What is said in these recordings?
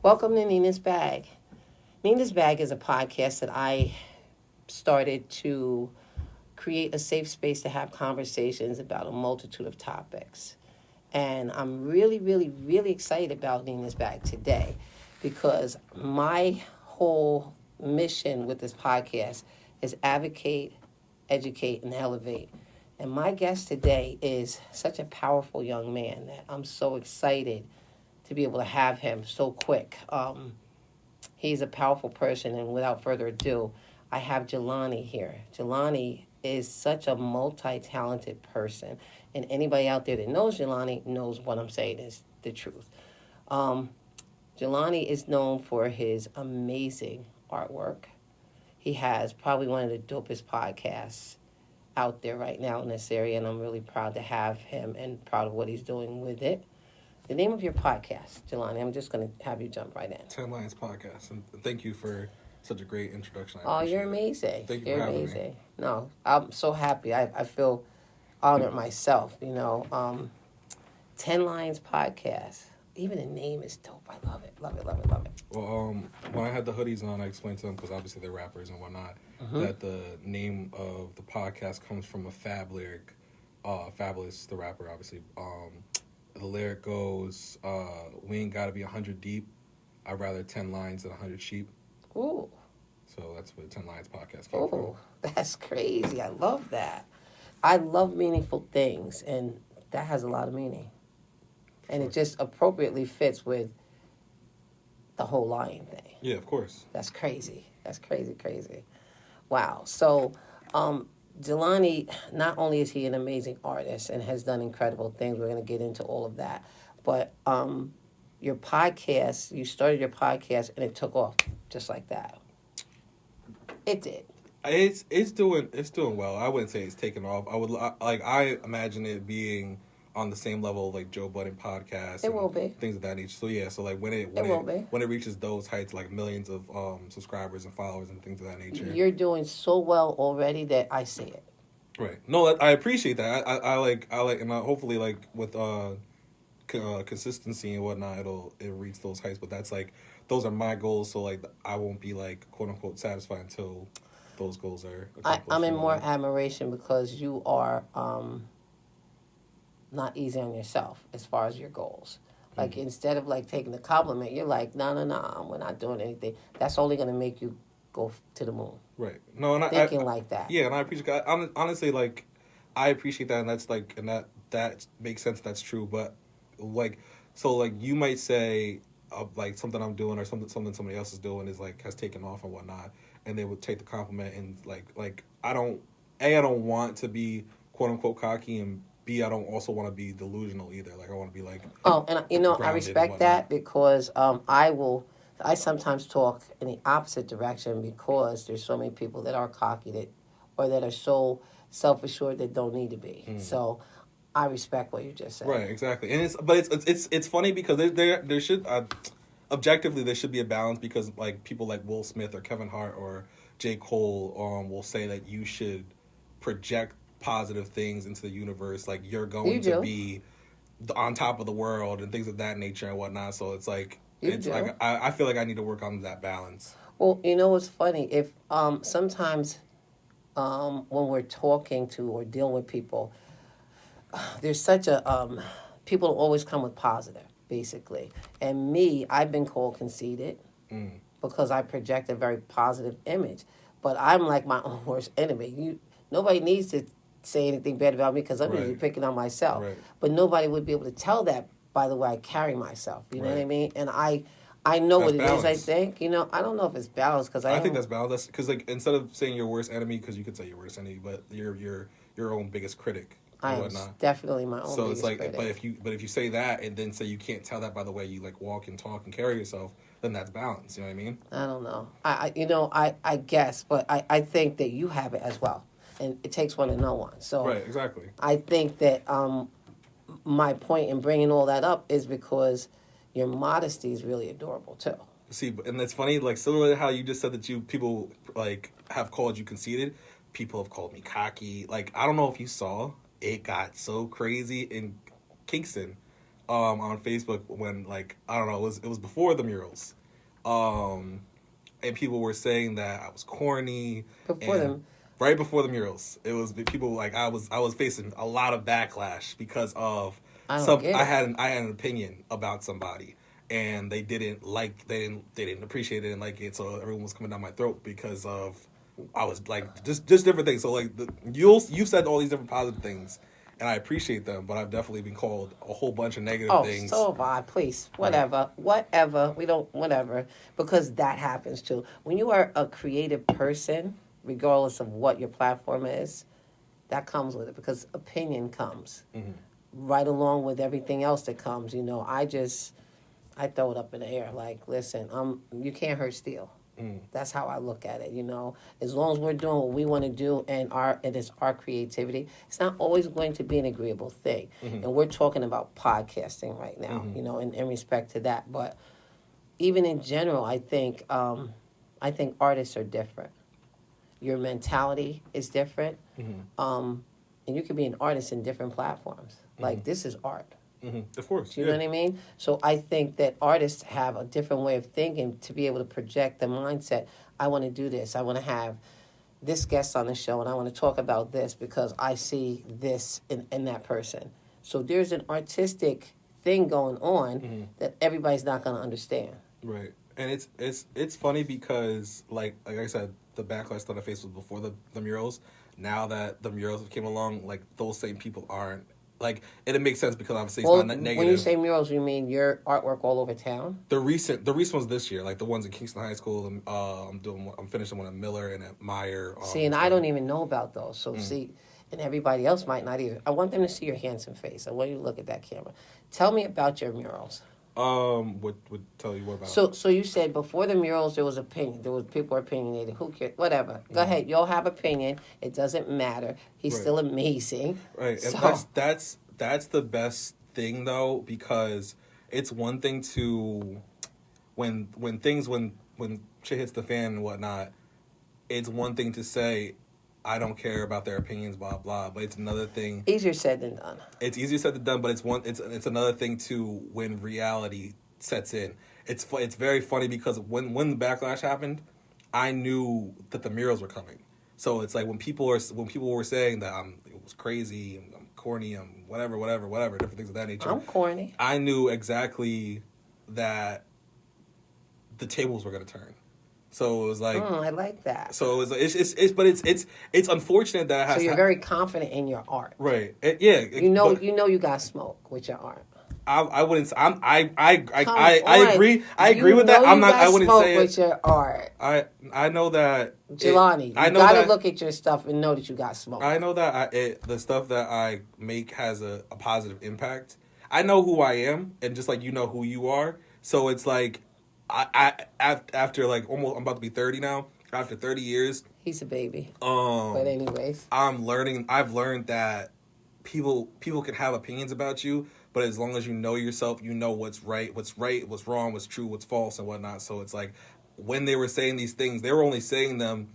Welcome to Nina's Bag. Nina's Bag is a podcast that I started to create a safe space to have conversations about a multitude of topics. And I'm really excited about Nina's Bag today because my whole mission with this podcast is advocate, educate, and elevate. And my guest today is such a powerful young man that I'm so excited to be able to have him so quick. He's a powerful person, and without further ado, I have Jalani here. Jalani is such a multi-talented person, and anybody out there that knows Jalani knows what I'm saying is the truth. Jalani is known for his amazing artwork. He has probably one of the dopest podcasts out there right now in this area, and I'm really proud to have him and proud of what he's doing with it. The name of your podcast, Jalani, I'm just going to have you jump right in. 10 Lions Podcast, and thank you for such a great introduction. You're amazing. Thank you You're for having amazing. me. No, I'm so happy. I feel honored myself, 10 Lions Podcast. Even the name is dope. I love it. Love it. Well, when I had the hoodies on, I explained to them, because obviously they're rappers and whatnot, that the name of the podcast comes from a Fab lyric. Fabulous, the rapper, obviously. The lyric goes, we ain't got to be 100 deep. I'd rather 10 lions than 100 sheep. Ooh. So that's where 10 Lions Podcast came from. Ooh, that's crazy. I love that. I love meaningful things, and that has a lot of meaning. And it just appropriately fits with the whole lion thing. Yeah, of course. That's crazy. That's crazy. Wow. So, Jalani, not only is he an amazing artist and has done incredible things, we're going to get into all of that, but your podcast, you started your podcast and it took off just like that. It did. It's doing well. I wouldn't say it's taken off. I imagine it being on the same level like Joe Budden podcast. It will be. Things of that nature. So yeah, so like when it reaches those heights, like millions of subscribers and followers and things of that nature. You're doing so well already that I see it. Right. No, I appreciate that. I like and hopefully like with consistency and whatnot, it'll reach those heights. But that's like those are my goals. So like I won't be like quote unquote satisfied until those goals are accomplished. I'm in more admiration because you are not easy on yourself as far as your goals. Like instead of like taking the compliment, you're like, no, we're not doing anything. That's only going to make you go to the moon. Right. No, and thinking like that. Yeah, and I appreciate. Honestly, like I appreciate that, and that's like, and that makes sense. That's true, but like, so like you might say, like something I'm doing or something somebody else is doing is like has taken off and whatnot, and they would take the compliment and like I don't want to be quote unquote cocky, and B, I don't also want to be delusional either. Like I want to be like and I respect that because I sometimes talk in the opposite direction because there's so many people that are cocky or that are so self-assured that don't need to be. So I respect what you just said. Right, exactly. And it's funny because there should objectively there should be a balance because like people like Will Smith or Kevin Hart or J. Cole will say that you should project positive things into the universe, like you're going to be on top of the world and things of that nature and whatnot. So it's like like I feel like I need to work on that balance. Well, you know what's funny? If sometimes when we're talking to or dealing with people, there's such a people always come with positive, basically. And me, I've been called conceited because I project a very positive image. But I'm like my own worst enemy. Nobody needs to say anything bad about me because I'm usually picking on myself. Right. But nobody would be able to tell that by the way I carry myself. You know what I mean? And I know that's what balance. it is, I think. I don't know if it's balanced because I think that's balance. Because like instead of saying your worst enemy, because you could say your worst enemy, but you're your own biggest critic. I am definitely my own. So it's like, critic. but if you say that and then say you can't tell that by the way you like walk and talk and carry yourself, then that's balance. You know what I mean? I don't know. I guess, but I think that you have it as well, and it takes one to know one. So right, exactly. I think that my point in bringing all that up is because your modesty is really adorable too. See, and it's funny, like similar to how you just said that people like have called you conceited. People have called me cocky. Like I don't know if you saw, it got so crazy in Kingston. on Facebook when, like, I don't know, it was before the murals, and people were saying that I was corny. Before them. Right before the murals, it was people like I was facing a lot of backlash because of I had an opinion about somebody, and they didn't appreciate it and like it, so everyone was coming down my throat because of I was like just different things. So like you've said all these different positive things, and I appreciate them, but I've definitely been called a whole bunch of negative things. Oh, so have I. Please, whatever. We don't, whatever, because that happens too. When you are a creative person, regardless of what your platform is, that comes with it because opinion comes right along with everything else that comes. You know, I throw it up in the air like, listen, you can't hurt steel. That's how I look at it, you know. As long as we're doing what we want to do and it's our creativity, it's not always going to be an agreeable thing. And we're talking about podcasting right now, you know, in respect to that. But even in general, I think artists are different. Your mentality is different. And you can be an artist in different platforms. Like, this is art. Of course. Do you know what I mean? So I think that artists have a different way of thinking to be able to project the mindset. I want to do this. I want to have this guest on the show, and I want to talk about this because I see this in that person. So there's an artistic thing going on that everybody's not going to understand. Right. And it's funny because, like I said, the backlash that I faced was before the murals. Now that the murals came along, like, those same people aren't. Like, and it makes sense because obviously it's not negative. When you say murals, you mean your artwork all over town? The recent ones this year, like the ones in Kingston High School. I'm finishing one at Miller and at Meyer. See, and I don't even know about those. So see, and everybody else might not either. I want them to see your handsome face. I want you to look at that camera. Tell me about your murals. Would tell you what about? So you said before the murals there was opinion. There was people opinionated. Who cares? Whatever. Go ahead. You'll have opinion. It doesn't matter. He's still amazing. Right. So. And that's the best thing though, because it's one thing to when shit hits the fan and whatnot, it's one thing to say I don't care about their opinions, blah blah. But it's another thing. Easier said than done. It's easier said than done, but it's another thing too when reality sets in. It's very funny because when the backlash happened, I knew that the murals were coming. So it's like when people were saying that it was crazy, I'm corny, I'm whatever, different things of that nature. I'm corny. I knew exactly that the tables were gonna turn. So it was like I like that. So it was it's unfortunate that it has. So you're very confident in your art, right? You know you got smoke with your art. I wouldn't. I agree. I agree with that. I'm not. I wouldn't say it. With your art. I know that. Jelani, you gotta look at your stuff and know that you got smoke. I know that the stuff that I make has a positive impact. I know who I am, and just like you know who you are. So it's like. After like almost, I'm about to be 30 now. After 30 years, he's a baby. But anyways, I've learned that people can have opinions about you, but as long as you know yourself, you know what's right, what's wrong, what's true, what's false, and whatnot. So it's like when they were saying these things, they were only saying them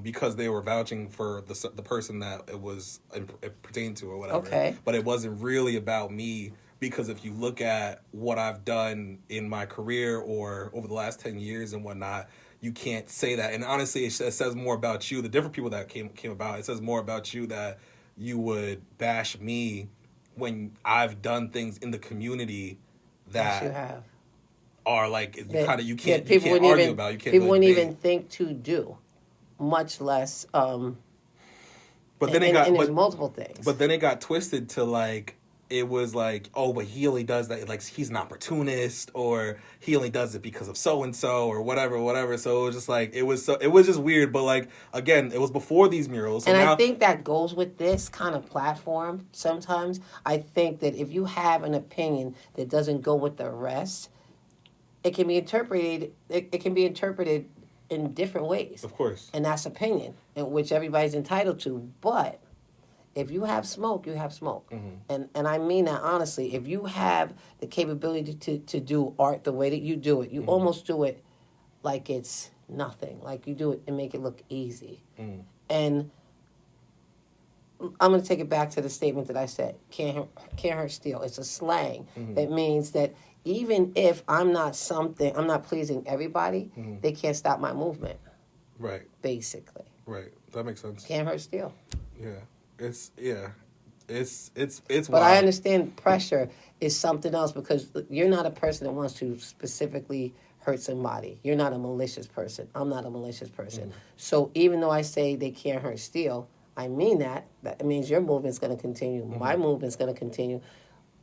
because they were vouching for the person that it pertained to or whatever. Okay. But it wasn't really about me. Because if you look at what I've done in my career or over the last 10 years and whatnot, you can't say that. And honestly, it says more about you. The different people that came about, it says more about you that you would bash me when I've done things in the community that yes, you have. Are like you can't argue about. You can't. People wouldn't even think to do, much less. But then there's multiple things. But then it got twisted to like. It was like, oh, but he only does that, like, he's an opportunist, or he only does it because of so-and-so, or whatever. So it was just like, it was just weird, but, like, again, it was before these murals. So and now, I think that goes with this kind of platform sometimes. I think that if you have an opinion that doesn't go with the rest, it can be interpreted in different ways. Of course. And that's opinion, in which everybody's entitled to, but... If you have smoke, you have smoke. Mm-hmm. And I mean that honestly. If you have the capability to do art the way that you do it, you almost do it like it's nothing. Like you do it and make it look easy. And I'm going to take it back to the statement that I said. Can't hurt steal. It's a slang that means that even if I'm not pleasing everybody, they can't stop my movement. Right. Basically. Right. That makes sense. Can't hurt steal. Yeah. It's But wild. I understand pressure is something else because you're not a person that wants to specifically hurt somebody. You're not a malicious person. I'm not a malicious person. So even though I say they can't hurt steal, I mean that. That means your movement's going to continue. My movement's going to continue.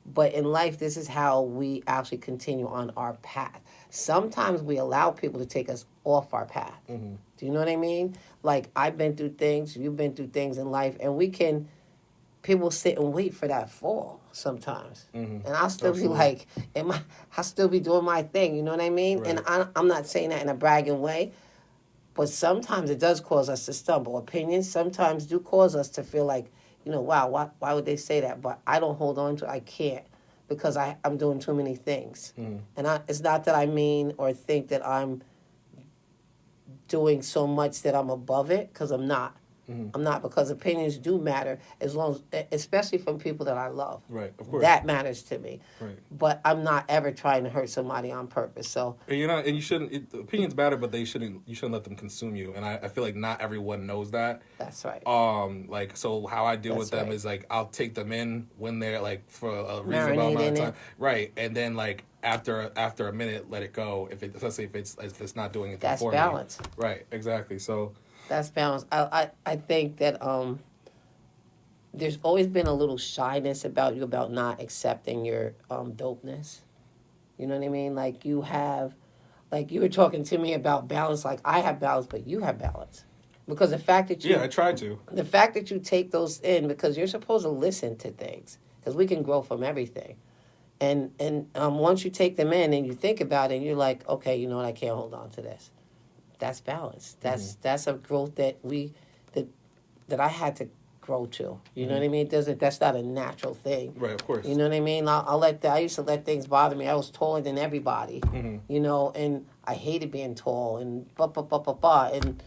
But in life, this is how we actually continue on our path. Sometimes we allow people to take us off our path. Do you know what I mean? Like, I've been through things, you've been through things in life, and people sit and wait for that fall sometimes. And I'll still be like, I'll still be doing my thing, you know what I mean? Right. And I'm not saying that in a bragging way, but sometimes it does cause us to stumble. Opinions sometimes do cause us to feel like, wow, why would they say that? But I don't hold on to it. I can't because I'm doing too many things. And it's not that I mean or think that I'm doing so much that I'm above it, because I'm not. I'm not, because opinions do matter, especially from people that I love. Right, of course. That matters to me. Right. But I'm not ever trying to hurt somebody on purpose. So And you're not, and you shouldn't. Opinions matter, but you shouldn't let them consume you. And I feel like not everyone knows that. that's right. Like, so how I deal with That's them right. is like I'll take them in when they're like for a reasonable Marinate amount in of it. time, right? And then like after a minute, let it go. Especially if it's not doing anything That's for balance. me. Right. Exactly. So. That's balance. I think that there's always been a little shyness about you about not accepting your dopeness. You know what I mean? Like you were talking to me about balance. Like I have balance, but you have balance. Because the fact that I try to. The fact that you take those in, because you're supposed to listen to things, because we can grow from everything. And once you take them in and you think about it, and you're like, okay, you know what, I can't hold on to this. That's balance. That's a growth that I had to grow to. You know what I mean? That's not a natural thing. Right, of course. You know what I mean? I used to let things bother me. I was taller than everybody. You know, and I hated being tall and and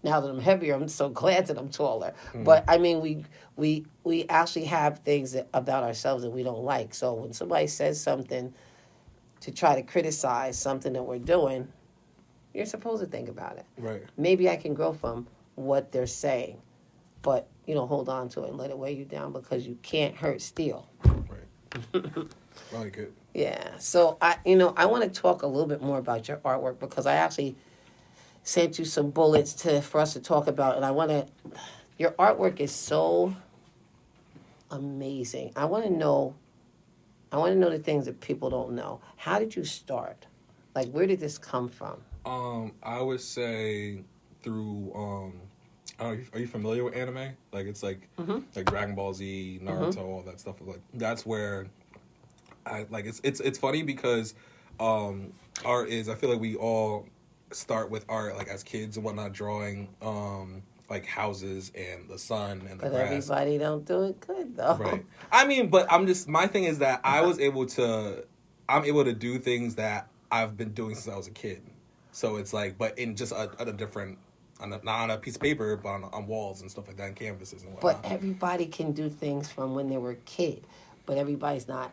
now that I'm heavier, I'm so glad that I'm taller. But I mean, we actually have things about ourselves that we don't like. So when somebody says something to try to criticize something that we're doing, you're supposed to think about it. Right. Maybe I can grow from what they're saying, but you don't hold on to it and let it weigh you down, because you can't hurt steel. Right. I like it. Yeah. So I want to talk a little bit more about your artwork, because I actually sent you some bullets for us to talk about, and your artwork is so amazing. I want to know the things that people don't know. How did you start? Like, where did this come from? I would say through are you familiar with anime? Like it's like Dragon Ball Z, Naruto, all that stuff. Like that's where I like it's funny because art is, I feel like we all start with art like as kids and whatnot, drawing like houses and the sun and the But grass. everybody don't do it good though. Right. I mean, but my thing is that I'm able to do things that I've been doing since I was a kid. So it's like, but in just a different, not on a piece of paper, but on walls and stuff like that, and canvases and whatnot. But everybody can do things from when they were a kid, but everybody's not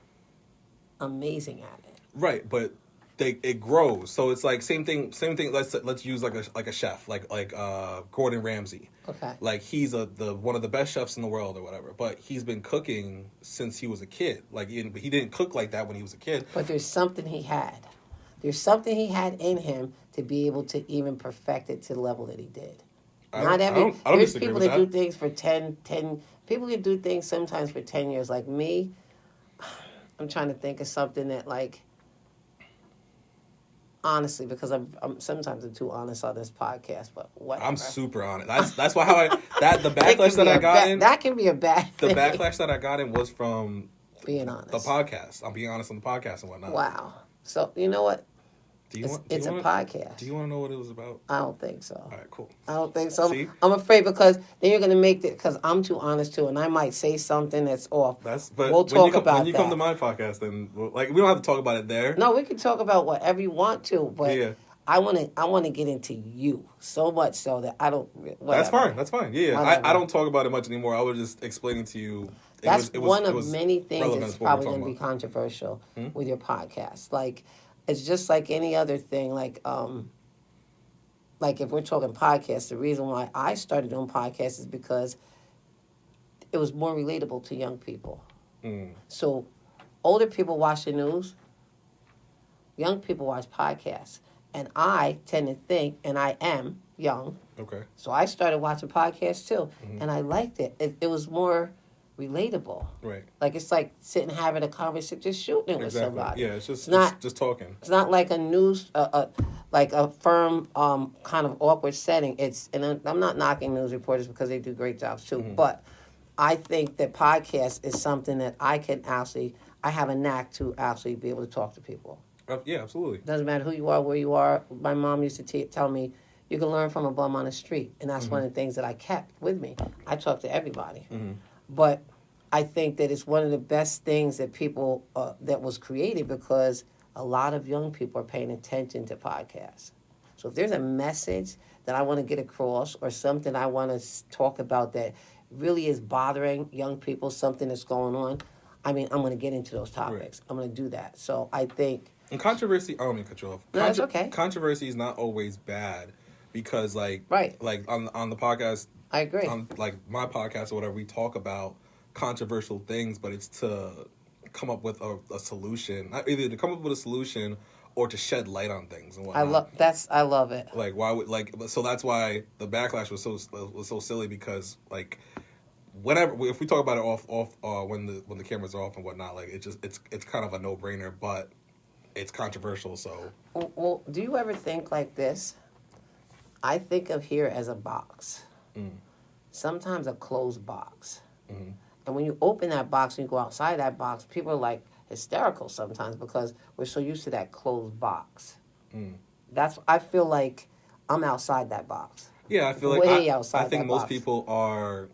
amazing at it. Right, but it grows. So it's like same thing. Let's use like a chef, like Gordon Ramsay. Okay. Like he's the one of the best chefs in the world or whatever, but he's been cooking since he was a kid. Like he didn't cook like that when he was a kid. But there's something he had. There's something he had in him to be able to even perfect it to the level that he did. I don't There's disagree people with that that. do things for 10, people that do things sometimes for 10 years. Like me, I'm trying to think of something that, like, honestly, because I'm sometimes I'm too honest on this podcast, but whatever. I'm super on it. That's why the It backlash can that be I a got in. that can be a bad The thing. backlash that I got in was from Being honest. the podcast. I'm being honest on the podcast and whatnot. Wow. So you know what? It's a podcast. Do you want to know what it was about? I don't think so. All right, cool. I don't think so. See? I'm afraid, because then you're going to make it, because I'm too honest too, and I might say something that's off. But we'll talk about when you come that. to my podcast, then we don't have to talk about it there. No, we can talk about whatever you want to, but Yeah. I want to get into you so much so that I don't. Whatever. That's fine. Yeah. Whatever. I don't talk about it much anymore. I was just explaining to you. That's one of many things that's what we're probably talking going to be about. controversial with your podcast. Like, it's just like any other thing. Like if we're talking podcasts, the reason why I started doing podcasts is because it was more relatable to young people. So older people watch the news, young people watch podcasts. And I tend to think, and I am young, Okay. so I started watching podcasts too, and I liked it. It was more relatable. Right. Like it's like sitting having a conversation, just shooting it with Exactly. somebody. Yeah, it's not just talking. It's not like a news, like a firm, kind of awkward setting. And I'm not knocking news reporters because they do great jobs too, but I think that podcast is something that I have a knack to actually be able to talk to people. Yeah, absolutely. Doesn't matter who you are, where you are. My mom used to tell me, you can learn from a bum on the street. And that's one of the things that I kept with me. I talk to everybody. But I think that it's one of the best things that people, that was created because a lot of young people are paying attention to podcasts. So if there's a message that I want to get across or something I want to talk about that really is bothering young people, something that's going on, I'm going to get into those topics. I'm going to do that. So I think... And controversy, I don't mean to cut you off. No, that's okay. Controversy is not always bad because, like on the podcast, I agree. On like my podcast or whatever, we talk about controversial things, but it's to come up with a solution. Either to come up with a solution or to shed light on things and whatnot. I love it. Like so that's why the backlash was so silly because like if we talk about it off when the cameras are off and whatnot, like it's kind of a no brainer, but it's controversial, so... Well, do you ever think like this? I think of here as a box. Sometimes a closed box. And when you open that box and you go outside that box, people are like hysterical sometimes because we're so used to that closed box. I feel like I'm outside that box. Yeah, I feel like way outside I think that most box. people are...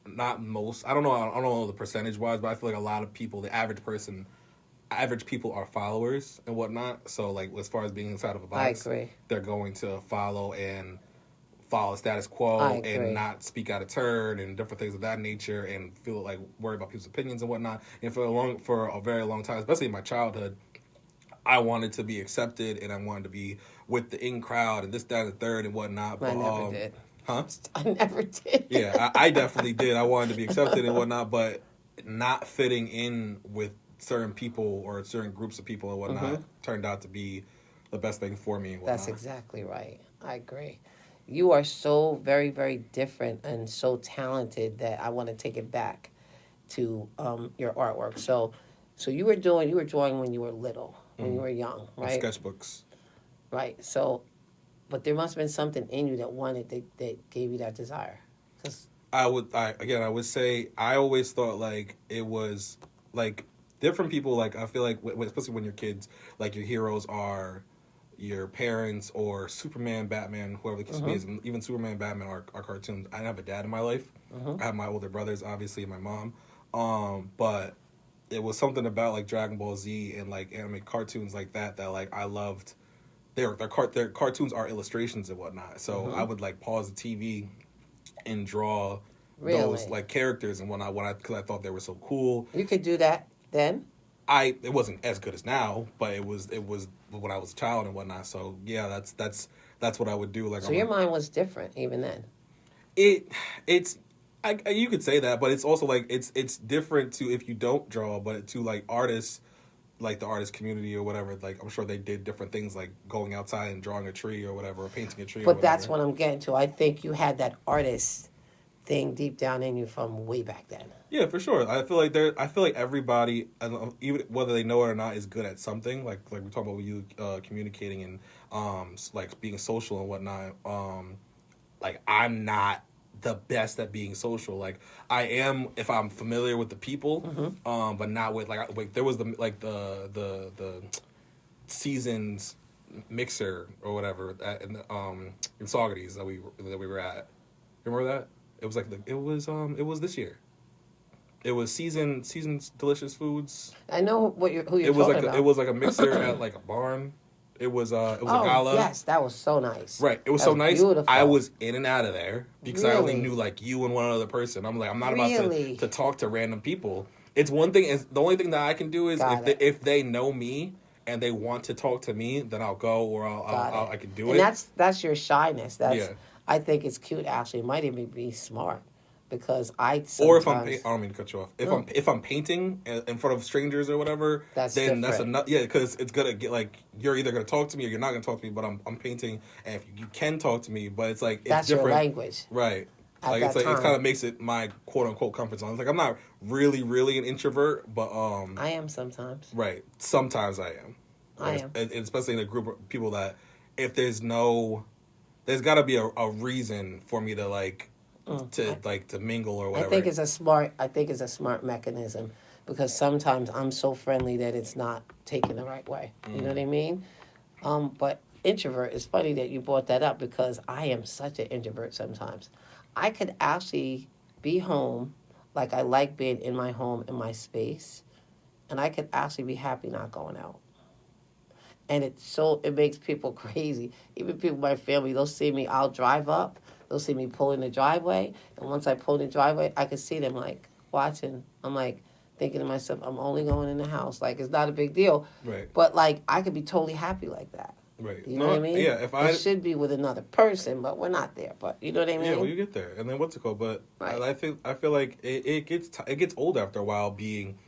Not most. I don't know the percentage-wise, but I feel like a lot of people, the average people are followers and whatnot. So, like, as far as being inside of a box, I agree. They're going to follow status quo and not speak out of turn and different things of that nature and feel like worry about people's opinions and whatnot. And for a very long time, especially in my childhood, I wanted to be accepted and I wanted to be with the in crowd and this, that, and the third and whatnot. I never did. Huh? I never did. Yeah, I definitely did. I wanted to be accepted and whatnot, but not fitting in with certain people or certain groups of people and whatnot turned out to be the best thing for me and whatnot. That's exactly right. I agree. You are so very, very different and so talented that I want to take it back to your artwork. So you were drawing when you were little, when you were young, right? Sketchbooks. Right. So, but there must have been something in you that gave you that desire. I would say I always thought like it was like different people. Like I feel like especially when you're kids, like your heroes are your parents or Superman, Batman, whoever the case may be. Even Superman, Batman are cartoons. I didn't have a dad in my life. I have my older brothers, obviously, and my mom. But it was something about like Dragon Ball Z and like anime cartoons like that like I loved. Their cartoons are illustrations and whatnot. So I would like pause the TV and draw those like characters and whatnot because I thought they were so cool. You could do that then? It wasn't as good as now, but it was when I was a child and whatnot. So yeah, that's what I would do. Like, so your mind was different even then. You could say that, but it's also like it's different to if you don't draw, but to like artists, like the artist community or whatever. Like I'm sure they did different things, like going outside and drawing a tree or whatever, or painting a tree. But that's what I'm getting to. I think you had that artist thing deep down in you from way back then. Yeah, for sure. I feel like everybody, even whether they know it or not, is good at something. Like we're talking about with you communicating and like being social and whatnot. Like I'm not the best at being social. Like I am if I'm familiar with the people, but not with like there was the seasons mixer or whatever in Saugerties that we were at. Remember that? It was this year. It was Season's Delicious Foods. I know who you're talking about. It was like a mixer at like a barn. It was a Oh, gala. yes, that was so nice. Right. It was That so was nice. beautiful. I was in and out of there because I only Really? knew like you and one other person. I'm like, I'm not about Really? to talk to random people. It's one thing. Is the only thing that I can do is Got it. if they know me and they want to talk to me, then I'll go or I can do And it. that's your shyness. That's Yeah. I think it's cute. Actually, it might even be smart because I Or if sometimes I don't mean to cut you off. No. If I'm painting in front of strangers or whatever, That's then that's different. enough. Yeah, because it's gonna get like you're either gonna talk to me or you're not gonna talk to me. But I'm painting, and if you can talk to me, but it's like it's that's different, your language. right? At Like that it's like it time. kind of makes it my quote unquote comfort zone. It's like I'm not really an introvert, but I am sometimes. right. Sometimes I am. I am. And especially in a group of people that if there's got to be a reason for me to like to mingle or whatever. I think it's a smart mechanism because sometimes I'm so friendly that it's not taken the right way. You know what I mean? But introvert, it's funny that you brought that up because I am such an introvert sometimes. I could actually be home, like I like being in my home, in my space, and I could actually be happy not going out. And it makes people crazy. Even people in my family, they'll see me, I'll drive up, they'll see me pull in the driveway, and once I pull in the driveway, I can see them like watching. I'm like thinking to myself, I'm only going in the house. Like it's not a big deal. Right. But like I could be totally happy like that. Right. You know what I mean? Yeah. It should be with another person, but we're not there. But you know what I mean? Yeah, well, you get there, and then what's it called? But Right. I feel like it gets old after a while being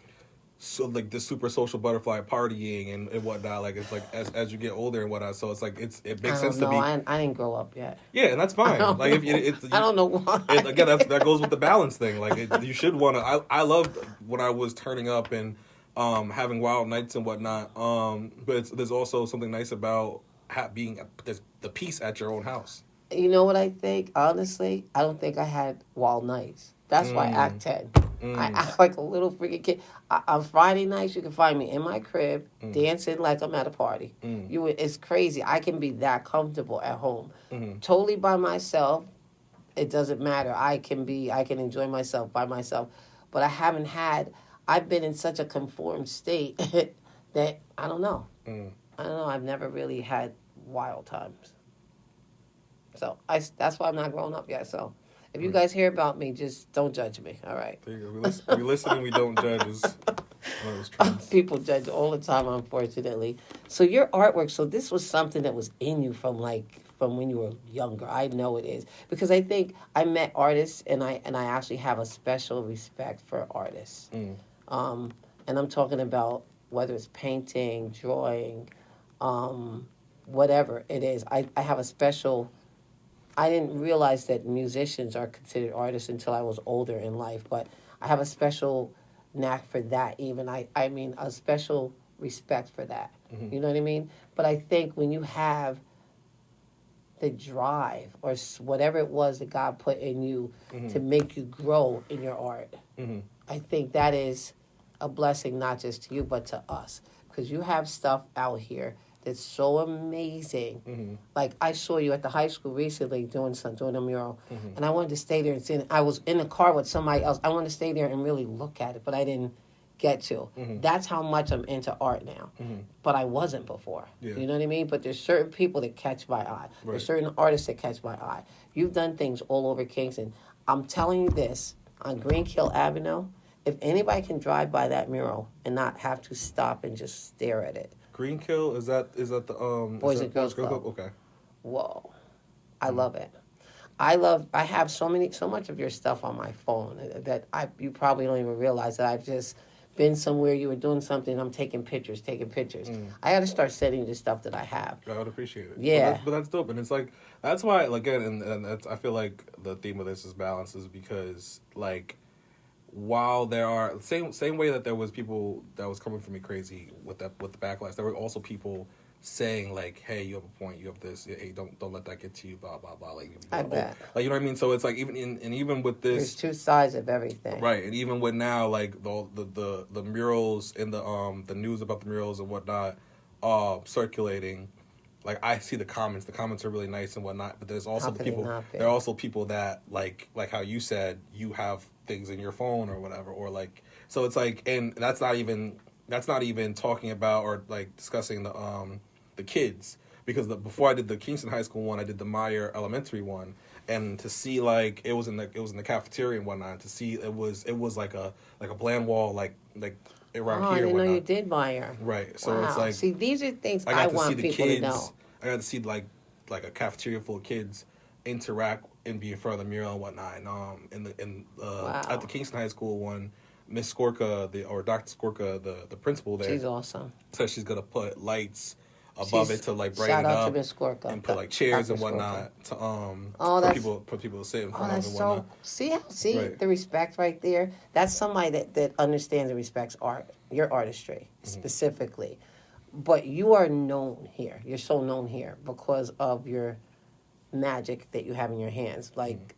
so like the super social butterfly partying and whatnot. Like it's like as you get older and whatnot. So it's like it makes sense to be. I didn't grow up yet. Yeah, and that's fine. Like if I don't know why. Again, that goes with the balance thing. Like you should want to. I loved when I was turning up and having wild nights and whatnot. But there's also something nice about being there's the peace at your own house. You know what I think? Honestly, I don't think I had wild nights. That's why I act 10. I act like a little freaking kid. On Friday nights, you can find me in my crib dancing like I'm at a party. It's crazy. I can be that comfortable at home, totally by myself. It doesn't matter. I can enjoy myself by myself. But I've been in such a conformed state that I don't know. I don't know. I've never really had wild times. So that's why I'm not grown up yet. So if you guys hear about me, just don't judge me. All right. There you go. We listen and we don't judge. Is one of those trends. People judge all the time, unfortunately. So your artwork. So this was something that was in you from when you were younger. I know it is because I think I met artists and I actually have a special respect for artists. And I'm talking about whether it's painting, drawing, whatever it is. I have a special. I didn't realize that musicians are considered artists until I was older in life, but I have a special knack for that even. I mean, a special respect for that. You know what I mean? But I think when you have the drive or whatever it was that God put in you to make you grow in your art, I think that is a blessing not just to you, but to us. Because you have stuff out here that's so amazing. Like I saw you at the high school recently doing a mural, and I wanted to stay there and see it. I was in the car with somebody else. I wanted to stay there and really look at it, but I didn't get to. That's how much I'm into art now. But I wasn't before. Yeah. You know what I mean? But there's certain people that catch my eye. Right. There's certain artists that catch my eye. You've done things all over Kingston. I'm telling you this, on Greenkill Avenue, if anybody can drive by that mural and not have to stop and just stare at it. Greenkill is that the Boys and Girls Club. Okay. Whoa. I love it. I have so much of your stuff on my phone that you probably don't even realize that I've just been somewhere, you were doing something, I'm taking pictures. I got to start sending you the stuff that I have. I would appreciate it. Yeah. But that's dope. And it's like, that's why, again, and that's, I feel like the theme of this is balance is because, like, while there are, same way that there was people that was coming for me crazy with the backlash, there were also people saying, like, hey, you have a point, you have this, hey, don't let that get to you, blah, blah, blah. Like, I bet. Like, you know what I mean? So it's like, even with this. There's two sides of everything. Right, and even with now, like the murals and the news about the murals and whatnot, circulating, like I see the comments. The comments are really nice and whatnot, but there's also there are also people that like how you said you have things in your phone or whatever, or like so it's like, and that's not even talking about or like discussing the kids, because before I did the Kingston High School one, I did the Meyer Elementary one, and to see like it was in the cafeteria and whatnot. To see it was like a bland wall like around Oh, here. I didn't know whatnot. you did Meyer. Right. So Wow. it's like See, these are things I I got to see want the people kids. to know. I got to see like a cafeteria full of kids interact and be in front of the mural and whatnot. And Wow. at the Kingston High School one, Miss Skorka, or Dr. Skorka, the principal there, She's awesome. says she's gonna put lights above it to like brighten shout it out up to Miss Skorka, and put like chairs Dr. and whatnot to Oh, for people to sit in front of that's and so. whatnot. See Right. the respect right there. That's somebody that understands and respects art, your artistry specifically. But you are known here. You're so known here because of your magic that you have in your hands. Like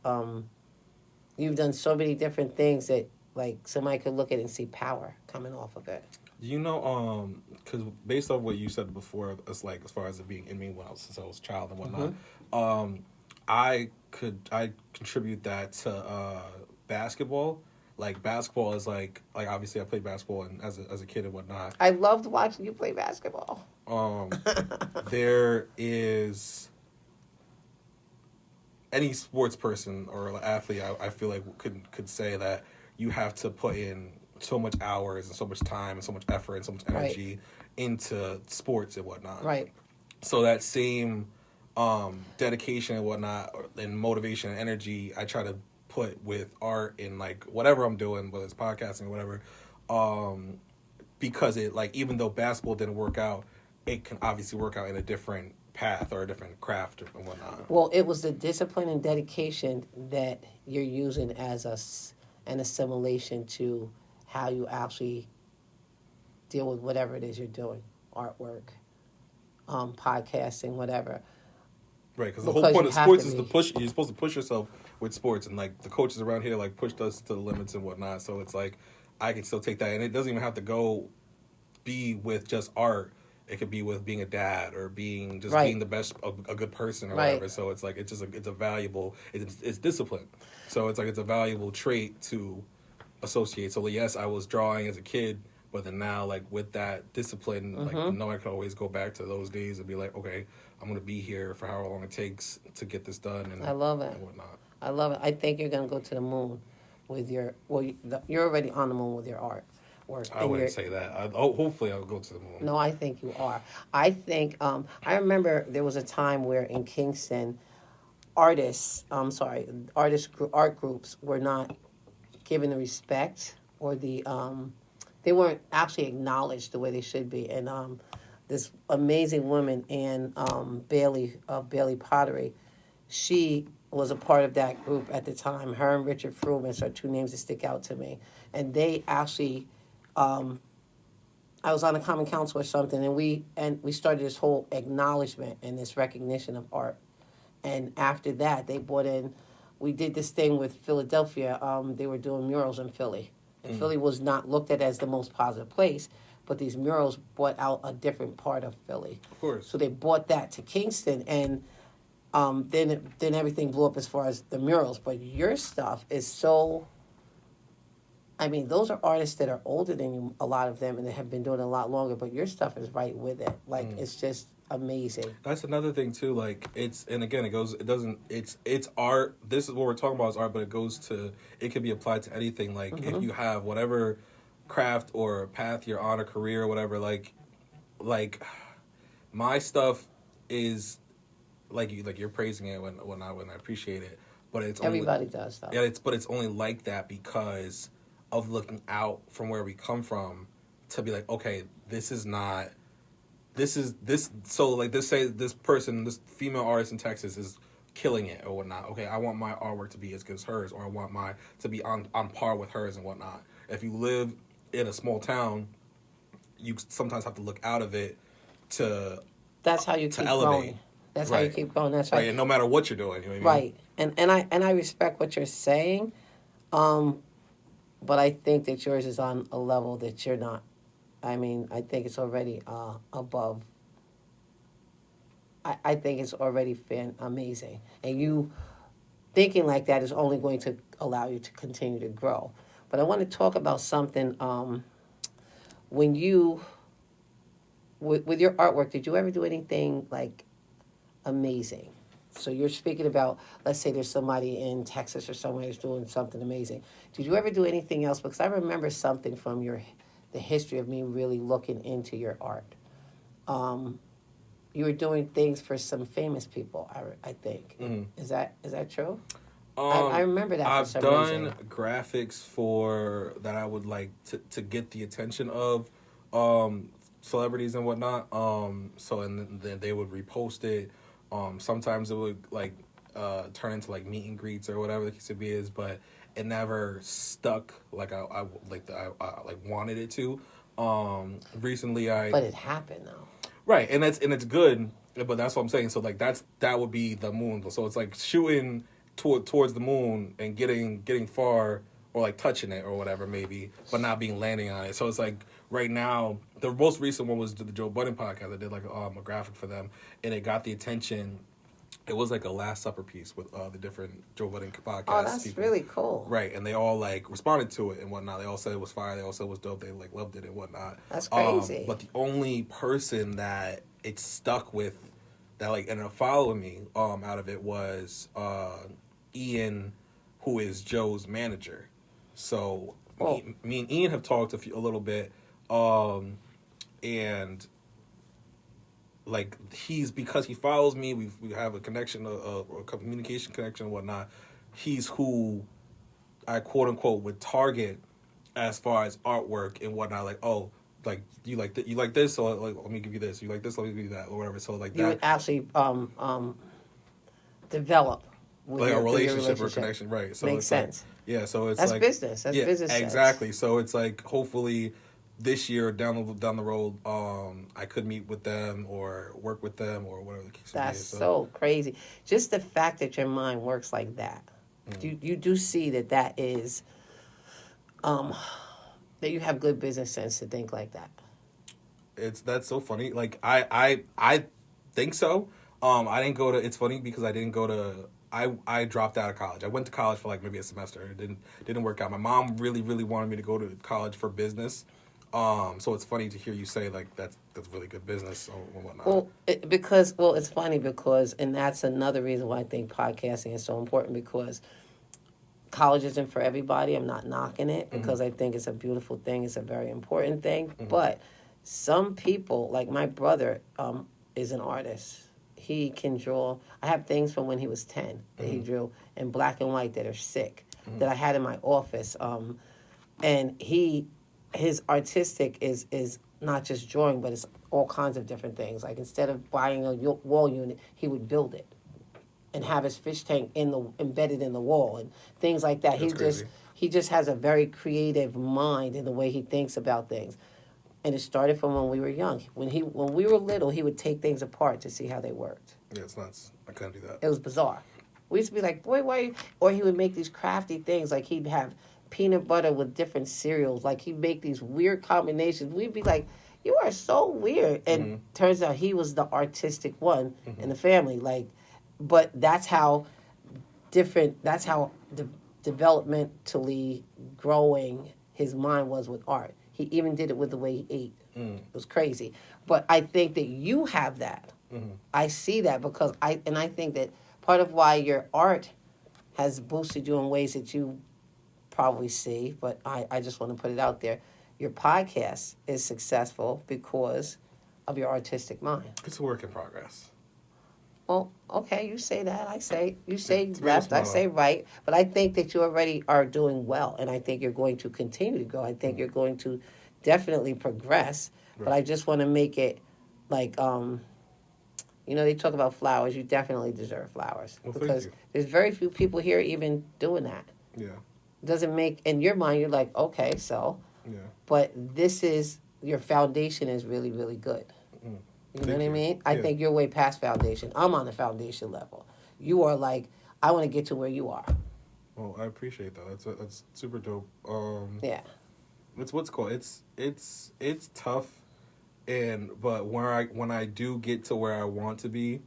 you've done so many different things that like somebody could look at it and see power coming off of it. You know, because based off what you said before, it's like as far as it being in me since I was a child and whatnot, I contribute that to basketball. Like basketball is like obviously I played basketball and as a kid and whatnot. I loved watching you play basketball. There is any sports person or athlete I feel like could say that you have to put in so much hours and so much time and so much effort and so much energy into sports and whatnot. Right. So that same dedication and whatnot and motivation and energy I try to put with art and like whatever I'm doing, whether it's podcasting or whatever, because it like even though basketball didn't work out, it can obviously work out in a different path or a different craft and whatnot. Well, it was the discipline and dedication that you're using as an assimilation to how you actually deal with whatever it is you're doing, artwork, podcasting, whatever. Right, because the whole point of sports is to push. You're supposed to push yourself with sports, and like the coaches around here like pushed us to the limits and whatnot. So it's like I can still take that, and it doesn't even have to be with just art. It could be with being a dad or being the best, a good person or whatever. So it's like it's a valuable. It's discipline. So it's like it's a valuable trait to associate. So yes, I was drawing as a kid, but then now like with that discipline, like I can always go back to those days and be like, okay, I'm gonna be here for however long it takes to get this done. And I love it. And whatnot. I love it. I think you're gonna go to the moon with your. Well, you're already on the moon with your art work. I wouldn't say that. Hopefully, I'll go to the moon. No, I think you are. I think. I remember there was a time where in Kingston, art groups were not given the respect or the they weren't actually acknowledged the way they should be. And this amazing woman, Ann Bailey of Bailey Pottery, she was a part of that group at the time. Her and Richard Fruman are two names that stick out to me. And they actually, I was on a common council or something, and we started this whole acknowledgement and this recognition of art. And after that, they brought in. We did this thing with Philadelphia. They were doing murals in Philly. And Philly was not looked at as the most positive place, but these murals brought out a different part of Philly. Of course. So they brought that to Kingston, and then everything blew up as far as the murals. But your stuff is so... I mean, those are artists that are older than you, a lot of them, and they have been doing it a lot longer, but your stuff is right with it. Like, it's just amazing. That's another thing too. Like it's art. This is what we're talking about is art, but it can be applied to anything. Like if you have whatever craft or path you're on, a career or whatever, like my stuff is you're praising it when I appreciate it, but it's everybody does though. Yeah, it's only like that because of looking out from where we come from to be like, okay, so like this female artist in Texas is killing it or whatnot. Okay, I want my artwork to be as good as hers, or I want to be on par with hers and whatnot. If you live in a small town, you sometimes have to look out of it to. That's how you keep elevate. Going. That's how you keep going. That's right. And no matter what you're doing, you know what I mean? Right. And I respect what you're saying, but I think that yours is on a level that you're not. I mean, I think it's already above. I think it's already amazing. And you thinking like that is only going to allow you to continue to grow. But I want to talk about something when you with your artwork, did you ever do anything like amazing? So you're speaking about, let's say there's somebody in Texas or somewhere who's doing something amazing. Did you ever do anything else? Because I remember something from the history of me really looking into your art. Um, you were doing things for some famous people, I think. Is that true? I remember that for I've some done reason. graphics for that I would like to get the attention of celebrities and whatnot. So and then they would repost it. Sometimes it would like turn into like meet and greets or whatever the case it is, but it never stuck like I like wanted it to. Recently But it happened though. right, and it's good, but that's what I'm saying. So like that would be the moon. So it's like shooting towards the moon and getting far or like touching it or whatever maybe, but not being landing on it. So it's like right now the most recent one was the Joe Budden podcast. I did like a graphic for them, and it got the attention. It was like a Last Supper piece with the different Joe Budden podcast Oh, that's people. really cool. Right, and they all like responded to it and whatnot. They all said it was fire. They all said it was dope. They like loved it and whatnot. That's crazy. But the only person that it stuck with, that like ended up following me, out of it was Ian, who is Joe's manager. So me and Ian have talked a little bit, and like because he follows me, we have a connection, a communication connection and whatnot. He's who I quote unquote would target as far as artwork and whatnot. Like, oh, like you like this, so like let me give you this. You like this, let me give you that, or whatever. So like You that, would actually develop with like your, a through your relationship or connection, right? So Makes it's sense. Like, yeah, so it's That's like business. That's business sense. exactly. So it's like hopefully this year down the road, I could meet with them or work with them or whatever the case may be. That's so crazy. Just the fact that your mind works like that. You do see that is that you have good business sense to think like that. That's so funny. Like I think so. I didn't go to. It's funny because I didn't go to. I dropped out of college. I went to college for like maybe a semester. It didn't work out. My mom really wanted me to go to college for business. So it's funny to hear you say like that's really good business or whatnot. Well, it's funny because, and that's another reason why I think podcasting is so important, because college isn't for everybody. I'm not knocking it because I think it's a beautiful thing. It's a very important thing. But some people, like my brother, is an artist. He can draw. I have things from when he was 10 that he drew in black and white that are sick that I had in my office. And his artistic is not just drawing, but it's all kinds of different things. Like instead of buying a wall unit, he would build it and have his fish tank embedded in the wall and things like that. He just has a very creative mind in the way he thinks about things. And it started from when we were young. When we were little, he would take things apart to see how they worked. Yeah, it's nuts. I couldn't do that. It was bizarre. We used to be like, boy, why? Or he would make these crafty things. Like he'd have peanut butter with different cereals. Like he'd make these weird combinations. We'd be like, you are so weird. And turns out he was the artistic one in the family. Like, but that's how developmentally growing his mind was with art. He even did it with the way he ate. It was crazy. But I think that you have that. I see that because I think that part of why your art has boosted you in ways that you probably see, but I just want to put it out there. Your podcast is successful because of your artistic mind. It's a work in progress. Well, okay, you say that. You say left, I say right. But I think that you already are doing well, and I think you're going to continue to go. I think you're going to definitely progress. Right. But I just want to make it like, they talk about flowers. You definitely deserve flowers. Well, because there's very few people here even doing that. Yeah. Doesn't make, in your mind, you're like, okay, so. Yeah. But your foundation is really, really good. You know what I mean? I think you're way past foundation. I'm on the foundation level. You are like, I want to get to where you are. Well, I appreciate that. That's super dope. Yeah. It's what's called. It's tough, but when I do get to where I want to be,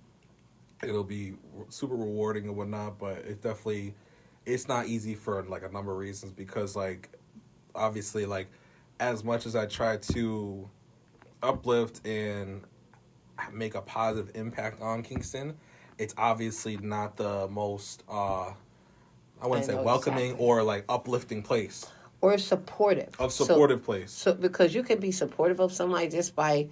it'll be super rewarding and whatnot. But it's not easy for like a number of reasons because like obviously like as much as I try to uplift and make a positive impact on Kingston, it's obviously not the most I wouldn't say welcoming or like uplifting place. Or supportive. Place. So because you can be supportive of somebody just by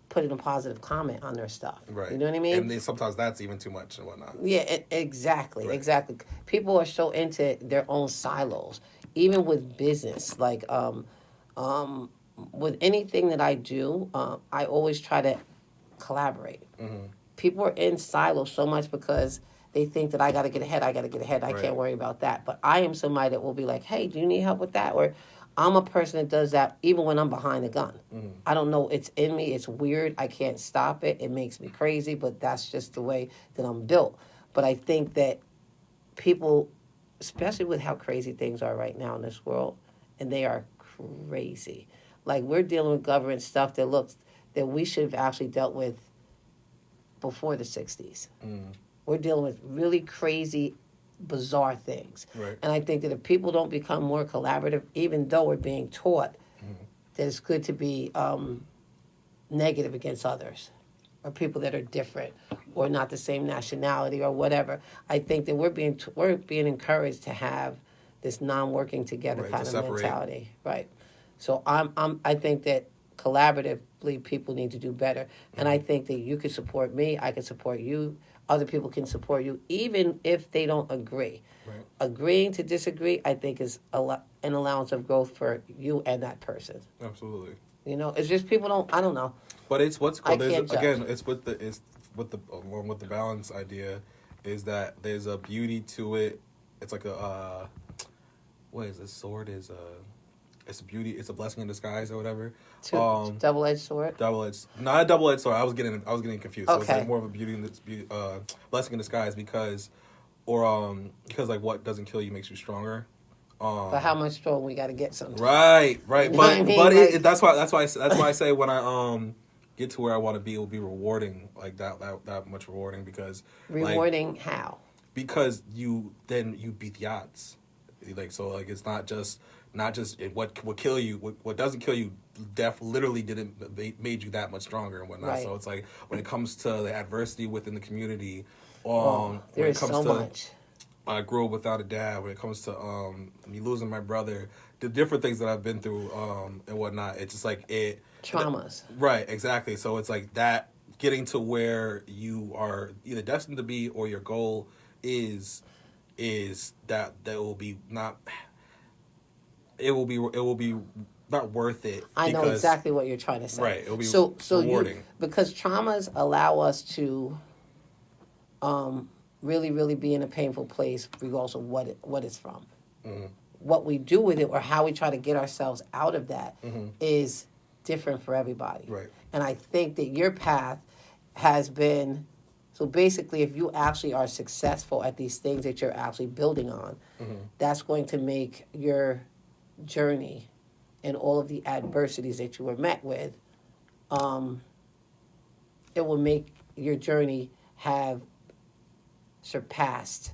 putting a positive comment on their stuff. Right. You know what I mean? And then sometimes that's even too much and whatnot. Yeah, exactly. Right. Exactly. People are so into their own silos. Even with business, like with anything that I do, I always try to collaborate. Mm-hmm. People are in silos so much because they think that I got to get ahead. I can't worry about that. But I am somebody that will be like, hey, do you need help with that? Or I'm a person that does that even when I'm behind the gun. Mm-hmm. I don't know. It's in me. It's weird. I can't stop it. It makes me crazy, but that's just the way that I'm built. But I think that people, especially with how crazy things are right now in this world, and they are crazy. Like, we're dealing with government stuff that we should have actually dealt with before the 60s. Mm. We're dealing with really crazy, bizarre things. Right. And I think that if people don't become more collaborative, even though we're being taught that it's good to be negative against others or people that are different or not the same nationality or whatever, I think that we're being encouraged to have this non-working together kind of mentality. Right. So I think that collaboratively people need to do better. And I think that you can support me, I can support you, other people can support you, even if they don't agree. Right. Agreeing to disagree, I think, is an allowance of growth for you and that person. Absolutely. You know, it's just people don't. I don't know. But it's what's called again. It's with the along with the balance idea, is that there's a beauty to it. It's like a what is this sword is a. It's a beauty. It's a blessing in disguise, or whatever. Double-edged sword. Not a double-edged sword. I was getting confused. Okay. So it's like more of a blessing in disguise because like what doesn't kill you makes you stronger. But how much stronger we got to get sometimes. Right. You know but I mean? That's why I say when I get to where I want to be, it will be rewarding, like that much rewarding because rewarding how? Because you beat the odds, like so like it's not just what will kill you, what doesn't kill you, literally made you that much stronger and whatnot. Right. So it's like when it comes to the adversity within the community, when it comes to much. I grew up without a dad. When it comes to me losing my brother, the different things that I've been through and whatnot, it's just like traumas. Right, exactly. So it's like that getting to where you are either destined to be or your goal is that will be not. It will be not worth it. I know exactly what you're trying to say. Right. It will be rewarding. Because traumas allow us to really, really be in a painful place regardless of what it's from. Mm-hmm. What we do with it or how we try to get ourselves out of that is different for everybody. Right. And I think that your path has been... So basically, if you actually are successful at these things that you're actually building on, that's going to make your journey and all of the adversities that you were met with, it will make your journey have surpassed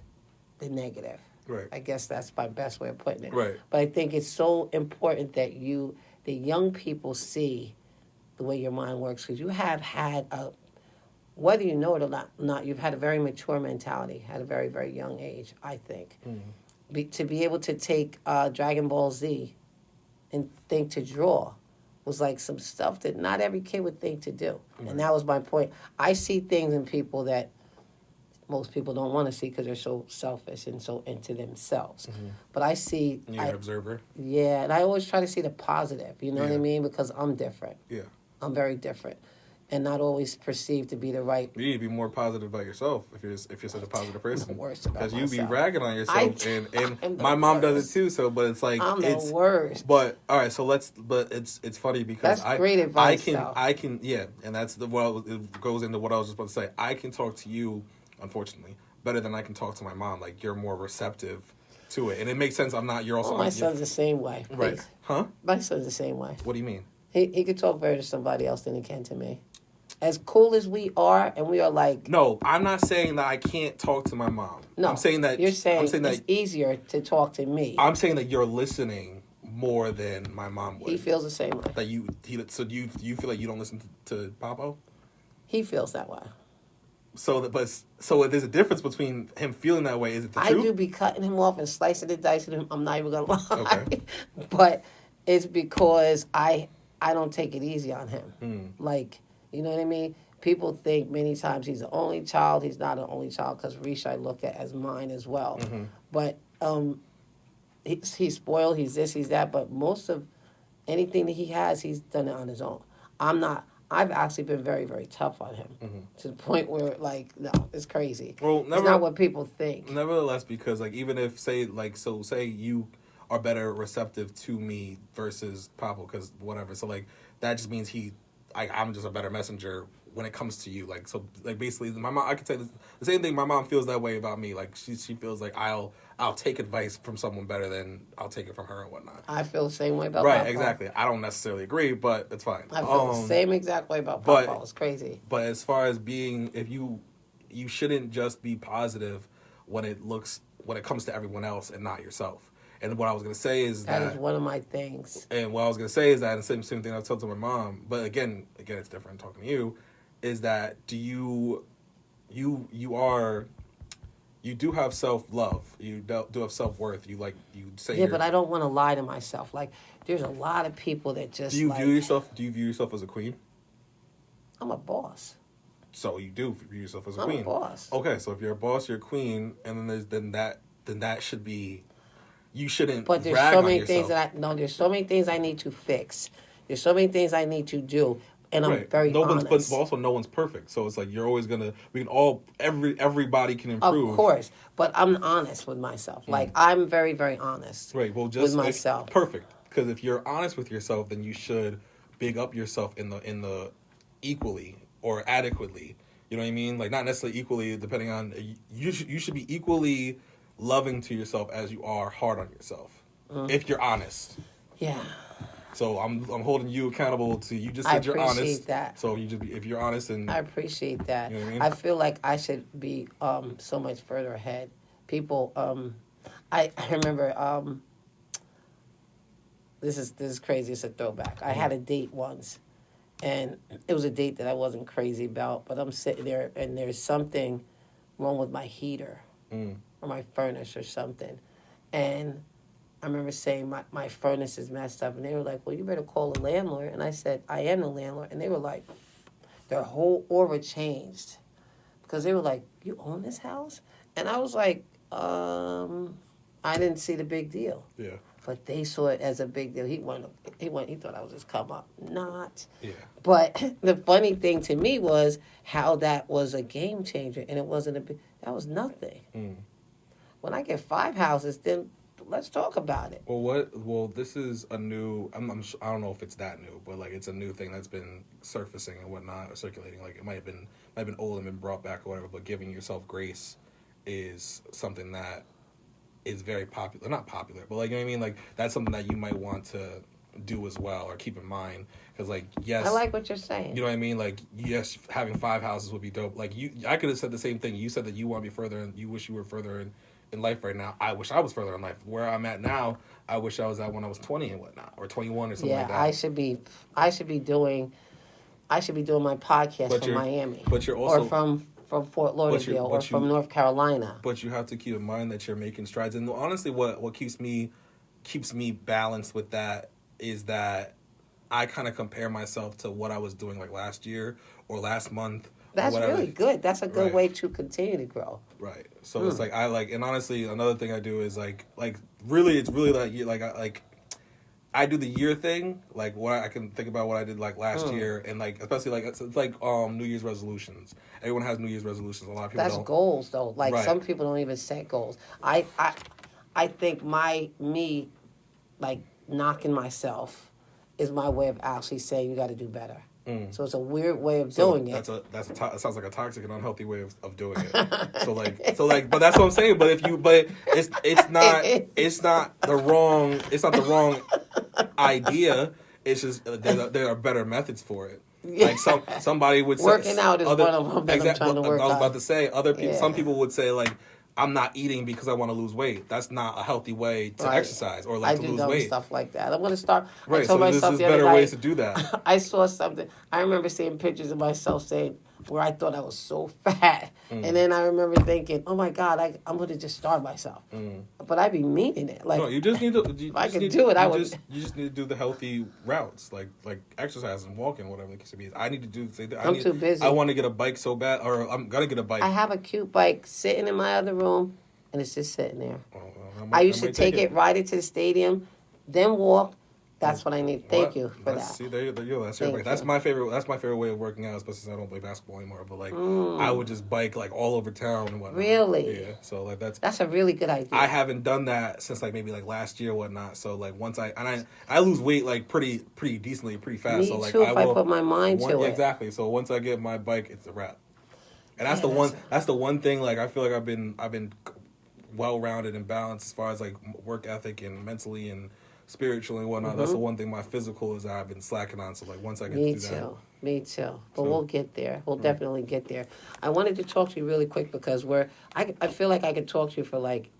the negative. Right. I guess that's my best way of putting it. Right. But I think it's so important that the young people see the way your mind works, because you have had whether you know it or not, you've had a very mature mentality at a very, very young age, I think. Mm-hmm. To be able to take Dragon Ball Z and think to draw was like some stuff that not every kid would think to do. Mm-hmm. And that was my point. I see things in people that most people don't want to see because they're so selfish and so into themselves. Mm-hmm. But I see... You're an observer. Yeah, and I always try to see the positive, you know what I mean? Because I'm different. Yeah. I'm very different. And not always perceived to be the right... You need to be more positive about yourself if you're such a positive person. I'm the worst about myself. Because you be ragging on yourself, and my mom does it too. So, but it's like I'm the worst. But all right, so but it's funny because that's great advice. I can and that's it goes into what I was just about to say. I can talk to you, unfortunately, better than I can talk to my mom. Like you're more receptive to it, and it makes sense. You're also my son's the same way. Please. Right? Huh? My son's the same way. What do you mean? He could talk better to somebody else than he can to me. As cool as we are, and we are like... No, I'm not saying that I can't talk to my mom. No, I'm saying that you're saying it's easier to talk to me. I'm saying that you're listening more than my mom would. He feels the same way. So do you feel like you don't listen to Papo? He feels that way. So there's a difference between him feeling that way. Is it the I truth? do be cutting him off and slicing and dicing him. I'm not even gonna lie. Okay. But it's because I don't take it easy on him. Like, you know what I mean? People think many times he's the only child. He's not an only child because Rish I look at as mine as well. Mm-hmm. But he's spoiled. He's this. He's that. But most of anything that he has, he's done it on his own. I'm not. I've actually been very, very tough on him to the point where, like, no, it's crazy. Well, it's not what people think. Nevertheless, because, like, even if, say you are better receptive to me versus Pablo, because whatever. So, like, that just means I'm just a better messenger when it comes to you. Like, so, like, basically, my mom, I could say the same thing. My mom feels that way about me. Like, she feels like I'll take advice from someone better than I'll take it from her and whatnot. I feel the same way about Right, Papa. exactly. I don't necessarily agree, but it's fine. I feel the same exact way about Papa. It's crazy. But as far as being, if you shouldn't just be positive when it comes to everyone else and not yourself. And what I was going to say is that is one of my things. And what I was going to say is that, and the same thing I told to my mom, but again, it's different talking to you, is that you do have self-love. You do have self-worth. You say. Yeah, but I don't want to lie to myself. Like, there's a lot of people that just. Do you view yourself as a queen? I'm a boss. So you do view yourself as a I'm queen. A boss. Okay, so if you're a boss, you're a queen, and then that should be. You shouldn't. But there's so many things there's so many things I need to fix. There's so many things I need to do. And I'm very honest. But also no one's perfect. So it's like you're always everybody can improve. Of course. But I'm honest with myself. Like, I'm very, very honest. Right. Well, just with myself. Perfect. Because if you're honest with yourself, then you should big up yourself in the equally or adequately. You know what I mean? Like, not necessarily equally, depending on you should be equally loving to yourself as you are hard on yourself. If you're honest. Yeah. So I'm holding you accountable to you. Just said you're honest. I appreciate that. So if you're honest and I appreciate that. You know what I mean? I feel like I should be so much further ahead. People, I remember this is crazy. It's a throwback. I had a date once, and it was a date that I wasn't crazy about. But I'm sitting there, and there's something wrong with my heater or my furnace or something, and I remember saying, my furnace is messed up. And they were like, well, you better call the landlord. And I said, I am the landlord. And they were like, their whole aura changed. Because they were like, you own this house? And I was like, I didn't see the big deal. Yeah. But they saw it as a big deal. He thought I was just come up. Not. Yeah. But the funny thing to me was how that was a game changer. And it wasn't that was nothing. When I get 5 houses, then let's talk about it. Well, this is a new. I don't know if it's that new, but like it's a new thing that's been surfacing and whatnot, or circulating. Like it might have been old and been brought back or whatever. But giving yourself grace is something that is very popular. Not popular, but like, you know what I mean. Like that's something that you might want to do as well or keep in mind. Because like, yes, I like what you're saying. You know what I mean? Like, yes, having 5 houses would be dope. Like I could have said the same thing. You said that you want to be further, and you wish you were further in life right now. I wish I was further in life. Where I'm at now, I wish I was at when I was 20 and whatnot, or 21 or something like that. Yeah, I should be doing my podcast from Miami. But you're also from Fort Lauderdale or from North Carolina. But you have to keep in mind that you're making strides. And honestly, what keeps me balanced with that is that I kind of compare myself to what I was doing like last year or last month. That's really good. That's a good way to continue to grow. Right. So it's like and honestly, another thing I do is like really, it's really like I do the year thing, like what I can think about what I did like last year, and like especially like it's like New Year's resolutions. Everyone has New Year's resolutions. A lot of people. That's goals though. Like some people don't even set goals. I think me like knocking myself is my way of actually saying you got to do better. So it's a weird way of doing it. It sounds like a toxic and unhealthy way of doing it. so but that's what I'm saying. But it's not the wrong idea. It's just there are better methods for it. Yeah. Like somebody would say working out is one of them that I'm trying to work on. I was about to say other people. Yeah. Some people would say like I'm not eating because I want to lose weight. That's not a healthy way to exercise or I to do lose dumb weight. stuff like that. I'm going to start. I Right. told So there's myself the other better night. ways to do that. I saw something. I remember seeing pictures of myself saying where I thought I was so fat. And then I remember thinking, oh my God, I'm going to just starve myself. But I be meaning it. Like, No, you just need to. if I could do it, I would. You just need to do the healthy routes, like exercise and walking, whatever the case may be. I need to do. I'm too busy. I want to get a bike so bad, or I'm gonna get a bike. I have a cute bike sitting in my other room, and it's just sitting there. Oh, well, I used to take it, ride it to the stadium, then walk. That's what I need. Thank you for that. See, there you go. That's your bike. That's my favorite. That's my favorite way of working out, especially since I don't play basketball anymore. But like, I would just bike like all over town and whatnot. Really? Yeah. So like that's a really good idea. I haven't done that since like maybe like last year, whatnot. So like once I lose weight like pretty decently, pretty fast. Me so like too. If I put my mind to it. Exactly. So once I get my bike, it's a wrap. And that's the one. That's the one thing. Like I feel like I've been well rounded and balanced as far as like work ethic and mentally and spiritually and whatnot. That's the one thing. My physical is that I've been slacking on. So like once I get to do that. Me too. But we'll get there. We'll definitely get there. I wanted to talk to you really quick because I feel like I could talk to you for like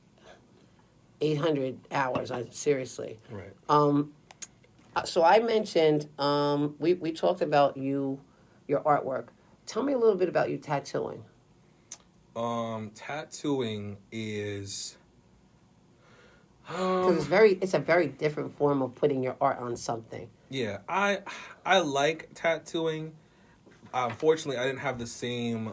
800 hours. Seriously. Right. So I mentioned we talked about your artwork. Tell me a little bit about you tattooing. Tattooing is. Because it's a very different form of putting your art on something. Yeah, I like tattooing. Unfortunately, I didn't have the same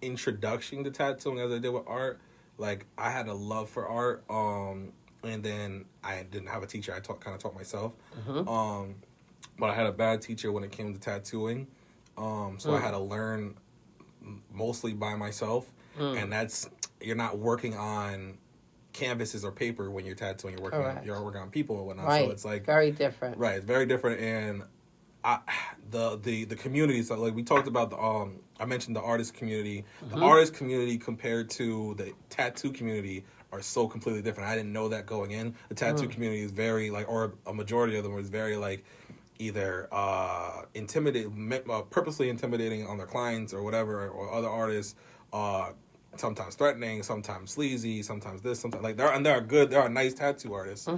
introduction to tattooing as I did with art. Like I had a love for art, and then I didn't have a teacher. I kind of taught myself. But I had a bad teacher when it came to tattooing, so I had to learn mostly by myself, and you're not working on canvases or paper when you're tattooing. You're working on people and whatnot. Right. So it's like very different. Right, it's very different. And the communities, so like we talked about I mentioned the artist community. The artist community compared to the tattoo community are so completely different. I didn't know that going in. The tattoo community is very like, or a majority of them is very like either purposely intimidating on their clients or whatever, or other artists. Sometimes threatening, sometimes sleazy, sometimes this, sometimes like there are nice tattoo artists,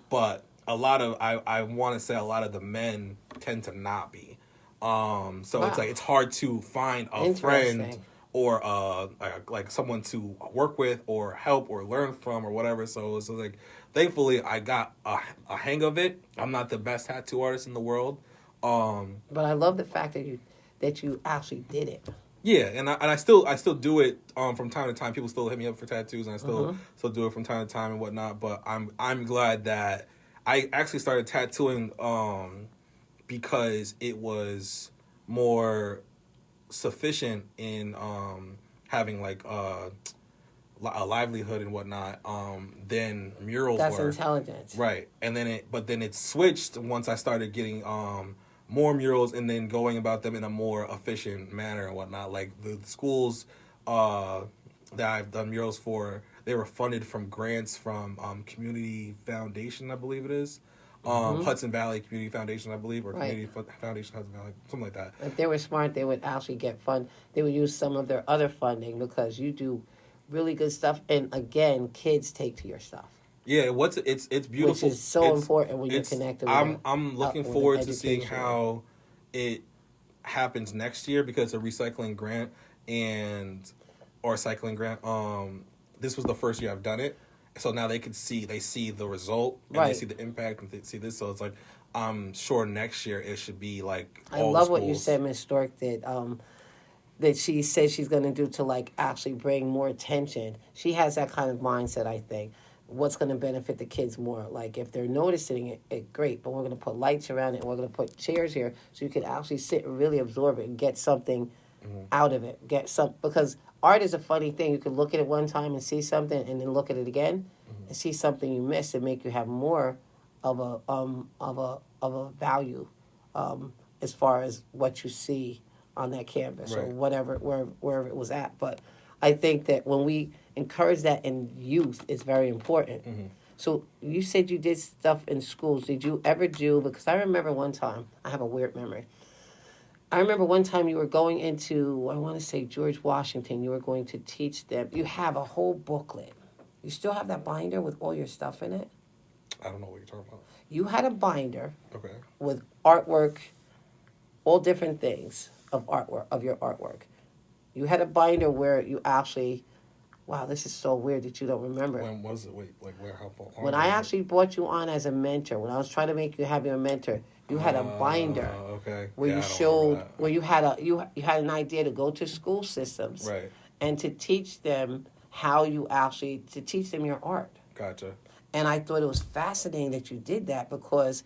but a lot of I want to say a lot of the men tend to not be. So it's like it's hard to find a friend or like someone to work with or help or learn from or whatever. So like thankfully I got a hang of it. I'm not the best tattoo artist in the world, but I love the fact that you actually did it. Yeah, and I still do it from time to time. People still hit me up for tattoos, and I still do it from time to time and whatnot. But I'm glad that I actually started tattooing because it was more sufficient in having like a livelihood and whatnot than murals were. That's intelligence, right? And then it switched once I started getting more murals and then going about them in a more efficient manner and whatnot. Like the schools that I've done murals for, they were funded from grants from Community Foundation, I believe it is. Hudson Valley Community Foundation, I believe, or Community Foundation Hudson Valley, something like that. If they were smart, they would actually get they would use some of their other funding because you do really good stuff. And again, kids take to your stuff. Yeah, it's beautiful. Which is so important when you're connected with I'm looking forward to seeing how it happens next year because a recycling grant or a cycling grant. This was the first year I've done it. So now they see the result and they see the impact and they see this. So it's like I'm sure next year it should be like I love what you said, Ms. Stork did. That she said she's going to do to like actually bring more attention. She has that kind of mindset, I think. What's going to benefit the kids more? Like if they're noticing it, great. But we're going to put lights around it and we're going to put chairs here so you can actually sit and really absorb it and get something out of it. Because art is a funny thing. You can look at it one time and see something, and then look at it again and see something you missed and make you have more of a value as far as what you see on that canvas or whatever wherever it was at. But I think that when we encourage that in youth, it's very important. So you said you did stuff in schools. Did you ever do? Because I remember one time, I have a weird memory. I remember one time you were going into, I want to say George Washington, you were going to teach them. You have a whole booklet. You still have that binder with all your stuff in it? I don't know what you're talking about. You had a binder Okay. with artwork, all different things of artwork, of your artwork. You had a binder where you actually, wow, this is so weird that you don't remember. When was it? Wait, like where? How long? When I actually brought you on as a mentor, when I was trying to make you have your mentor, you had a binder okay. where you showed, where you had you had an idea to go to school systems, right, and to teach them how you actually, to teach them your art. Gotcha. And I thought it was fascinating that you did that, because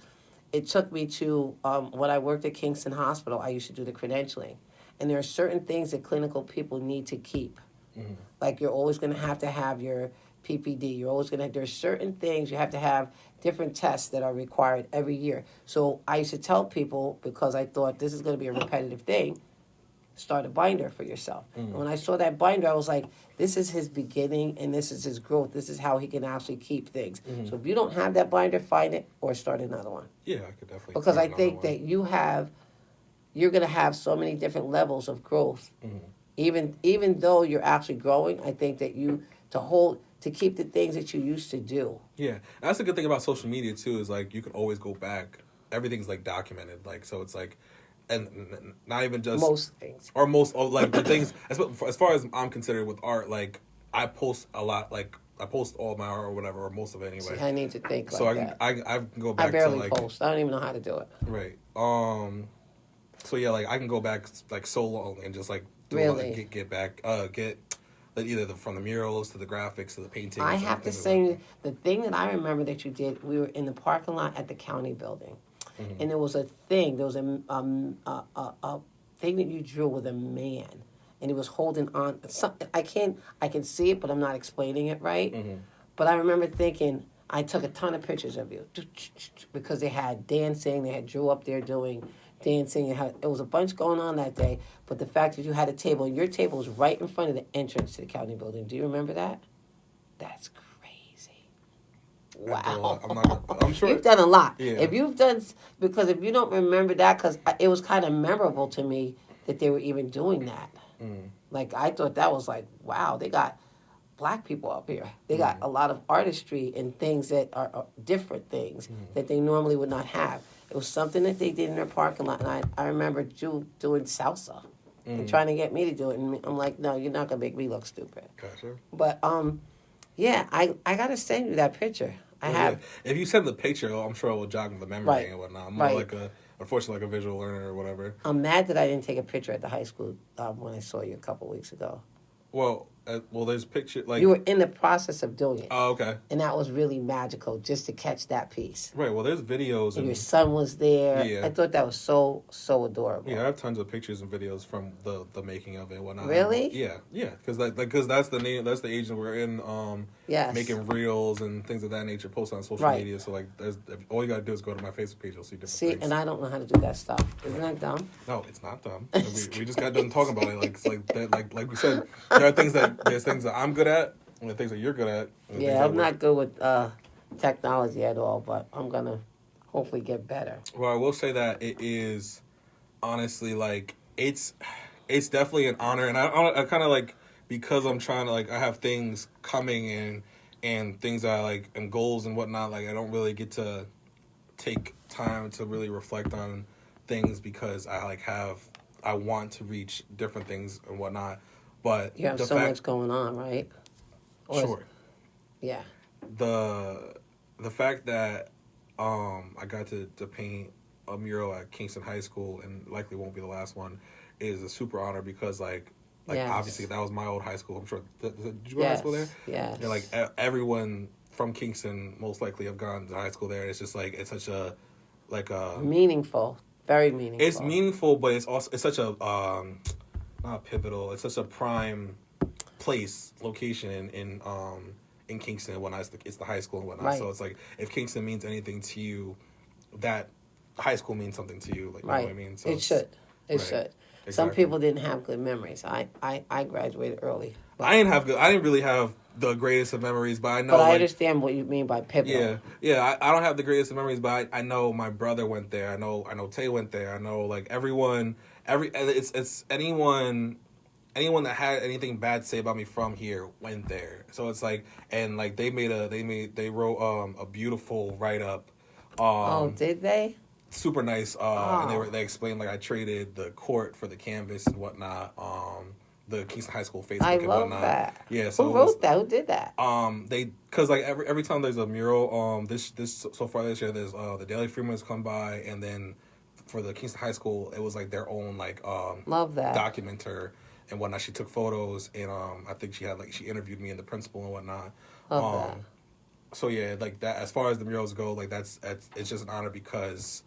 it took me to, when I worked at Kingston Hospital, I used to do the credentialing. And there are certain things that clinical people need to keep. Mm-hmm. Like you're always going to have your PPD. You're always going to, there's certain things you have to have, different tests that are required every year. So I used to tell people, because I thought this is going to be a repetitive thing, start a binder for yourself. And when I saw that binder, I was like, this is his beginning and this is his growth. This is how he can actually keep things. So if you don't have that binder, find it or start another one. Yeah, I could definitely. Because I start think another that you're going to have so many different levels of growth. Even though you're actually growing, I think that to keep the things that you used to do. Yeah, that's the good thing about social media too. Is like you can always go back. Everything's like documented. Like so, it's like, and not even just Most things. or most like the things. As far as I'm considered with art, like I post a lot. Like I post all my art or whatever, or most of it anyway. See, I need to think So like I that. I can go back I barely to like post. I don't even know how to do it. right. So yeah, like I can go back like so long and just like do Really? get back get like either from the murals to the graphics to the paintings. I and have to things say, like the thing that I remember that you did, we were in the parking lot at the county building. And there was a thing, there was a thing that you drew with a man. And he was holding on, I can see it, but I'm not explaining it right. But I remember thinking, I took a ton of pictures of you. Because they had dancing, they had Drew up there doing dancing. It was a bunch going on that day. But the fact that you had a table, and your table was right in front of the entrance to the county building. Do you remember that? That's crazy. Wow. I'm sure You've done a lot. Yeah. If you've done, because if you don't remember that, because it was kind of memorable to me that they were even doing that. Like, I thought that was like, wow, they got black people up here. They got a lot of artistry and things that are different things that they normally would not have. It was something that they did in their parking lot, and I remember Drew doing salsa and trying to get me to do it, and I'm like, no, you're not going to make me look stupid. Gotcha. But, yeah, I got to send you that picture. I have. Yeah. If you send the picture, I'm sure it will jog the memory Right. and whatnot. I'm more Right. like unfortunately, like a visual learner or whatever. I'm mad that I didn't take a picture at the high school when I saw you a couple weeks ago. Well, there's picture like You were in the process of doing it. Oh, okay. And that was really magical just to catch that piece. Right. Well, there's videos And your son was there. Yeah. I thought that was so adorable. Yeah, I have tons of pictures and videos from the making of it and whatnot. Really? Yeah, because that's the name, that's the age that we're in. Yes. Making reels and things of that nature, post on social Right. media. So like, all you gotta do is go to my Facebook page. You'll see different See, things. and I don't know how to do that stuff. Isn't that dumb? No, it's not dumb. We just got done talking about it. Like it's like that, like we said, there's things that I'm good at and the things that you're good at. And the things Yeah, that I'm not good with technology at all, but I'm going to hopefully get better. Well, I will say that it is honestly like it's definitely an honor, and I kind of like, because I'm trying to like, I have things coming and things that I like and goals and whatnot. Like I don't really get to take time to really reflect on things because I want to reach different things and whatnot. But You have so much going on, right? Sure. Yeah. The fact that I got to paint a mural at Kingston High School and likely won't be the last one is a super honor because like Yes. obviously that was my old high school. I'm sure did you go to high school there? Yes. Yeah, like everyone from Kingston most likely have gone to high school there. It's just like it's such a Meaningful. Very meaningful. it's meaningful, but it's also it's such a not pivotal. It's such a prime location in Kingston and whatnot. It's the high school and whatnot. Right. So it's like if Kingston means anything to you, that high school means something to you. Like you Right. know what I mean? So It should. It right. should. Exactly. Some people didn't have good memories. I graduated early. But I didn't really have the greatest of memories, but I know. But I like, understand what you mean by pivotal. Yeah. I don't have the greatest of memories, but I know my brother went there. I know Tay went there. I know like everyone it's anyone that had anything bad to say about me from here went there. So it's like, and like they wrote a beautiful write up. Oh, did they? Super nice. And they explained like I traded the court for the canvas and whatnot. The Kingston High School Facebook I and love whatnot. that. Yeah. So who wrote that? Who did that? Because like every time there's a mural, this so far this year there's the Daily Freeman's come by, and then for the Kingston High School it was like their own like love that documenter and whatnot. She took photos and I think she interviewed me and the principal and whatnot. Love that. So yeah, like that. As far as the murals go, like that's it's just an honor because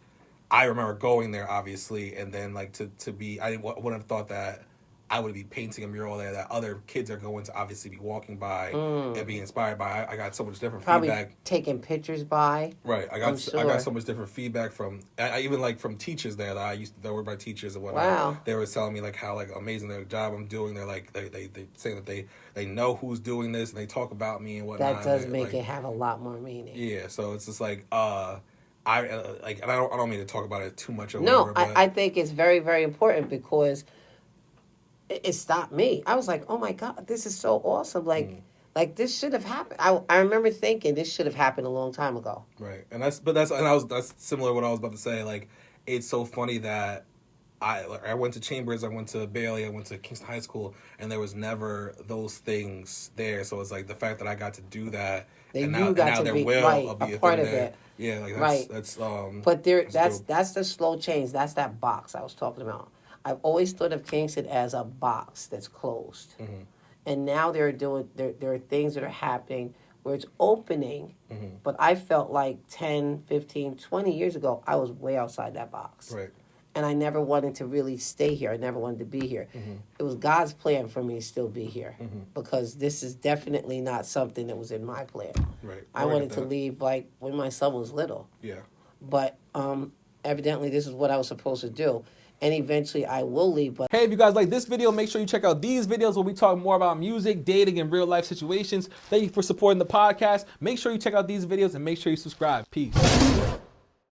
I remember going there obviously, and then like to be wouldn't have thought that I would be painting a mural there that other kids are going to obviously be walking by and be inspired by. I got so much different Probably feedback. Taking pictures by. Right. I got so much different feedback from I even like from teachers there that were my teachers and whatnot. Wow. They were telling me like how like amazing their job I'm doing. They're like they saying that they know who's doing this and they talk about me and whatnot. That does make it have a lot more meaning. Yeah. So it's just like I don't mean to talk about it too much. No, I think it's very, very important because it stopped me. I was like, oh my God, this is so awesome. Like this should have happened. I remember thinking this should have happened a long time ago. Right. That's similar to what I was about to say. Like, it's so funny that I went to Chambers, I went to Bailey, I went to Kingston High School, and there was never those things there. So it's like the fact that I got to do that, and now there will be a part of it. Yeah, like that's But that's the slow change. That's that box I was talking about. I've always thought of Kingston as a box that's closed. Mm-hmm. And now there are things that are happening where it's opening, but I felt like 10, 15, 20 years ago, I was way outside that box. Right. And I never wanted to really stay here. I never wanted to be here. Mm-hmm. It was God's plan for me to still be here because this is definitely not something that was in my plan. Right. I wanted to leave like when my son was little. Yeah. But evidently this is what I was supposed to do. And eventually I will leave. But hey, if you guys like this video, make sure you check out these videos where we talk more about music, dating, and real life situations. Thank you for supporting the podcast. Make sure you check out these videos and make sure you subscribe. Peace.